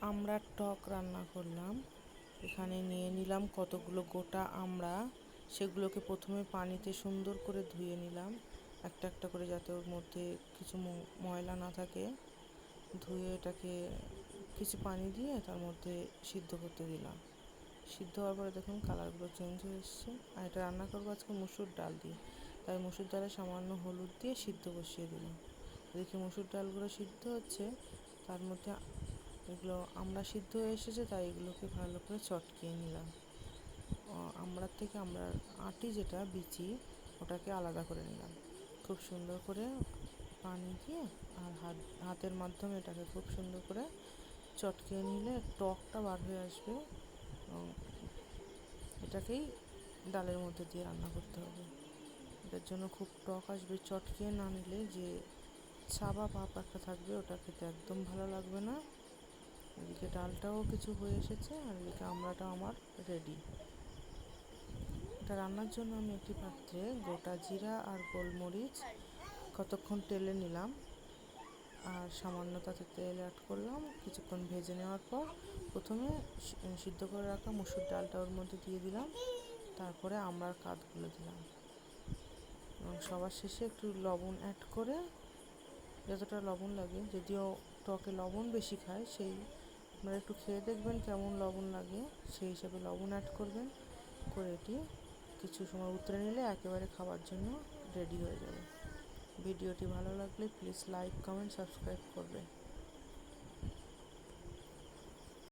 আমড়ার টক রান্না করলাম। এখানে নিয়ে নিলাম কতগুলো গোটা আমড়া। সেগুলোকে প্রথমে পানিতে সুন্দর করে ধুয়ে নিলাম, একটা একটা করে, যাতে ওর মধ্যে কিছু ময়লা না থাকে। ধুয়ে এটাকে কিছু পানি দিয়ে তার মধ্যে সিদ্ধ করতে দিলাম। সিদ্ধ হওয়ার পরে দেখুন কালারগুলো চেঞ্জ হয়ে এসছে। আর এটা রান্না করবো আজকে মুসুর ডাল দিয়ে, তাই মুসুর ডালে সামান্য হলুদ দিয়ে সিদ্ধ বসিয়ে দিলাম। দেখি মুসুর ডালগুলো সিদ্ধ হচ্ছে, তার মধ্যে এগুলো আমড়া সিদ্ধ হয়ে এসেছে, তাই এগুলোকে ভালো করে চটকিয়ে নিলাম। আমড়ার থেকে আমড়ার আটি, যেটা বিচি, ওটাকে আলাদা করে নিলাম খুব সুন্দর করে পানি দিয়ে। আর হাতের মাধ্যমে এটাকে খুব সুন্দর করে চটকিয়ে নিলে টকটা বার হয়ে আসবে। এটাকেই ডালের মধ্যে দিয়ে রান্না করতে হবে। এটার জন্য খুব টক আসবে। চটকিয়ে না নিলে যে সাবা ভাব একটা থাকবে, ওটা খেতে একদম ভালো লাগবে না। এদিকে ডালটাও কিছু হয়ে এসেছে, আর এদিকে আমড়াটাও আমার রেডি। এটা রান্নার জন্য আমি একটি পাত্রে গোটা জিরা আর গোলমরিচ কতক্ষণ টেলে নিলাম, আর সামান্য তাতে তেল অ্যাড করলাম। কিছুক্ষণ ভেজে নেওয়ার পর প্রথমে সিদ্ধ করে রাখা মুসুর ডালটা ওর মধ্যে দিয়ে দিলাম, তারপরে আমড়ার কাঠগুলো দিলাম, এবং সবার শেষে একটু লবণ অ্যাড করে, যতটা লবণ লাগে, যদিও টকে লবণ বেশি খায়, সেই আপনারা একটু খেয়ে দেখবেন কেমন লবণ লাগে, সেই হিসাবে লবণ অ্যাড করবেন। করে এটি কিছু সময় উতরে নিলে একেবারে খাওয়ার জন্য রেডি হয়ে যাবে। ভিডিওটি ভালো লাগলে প্লিজ লাইক, কমেন্ট, সাবস্ক্রাইব করবেন।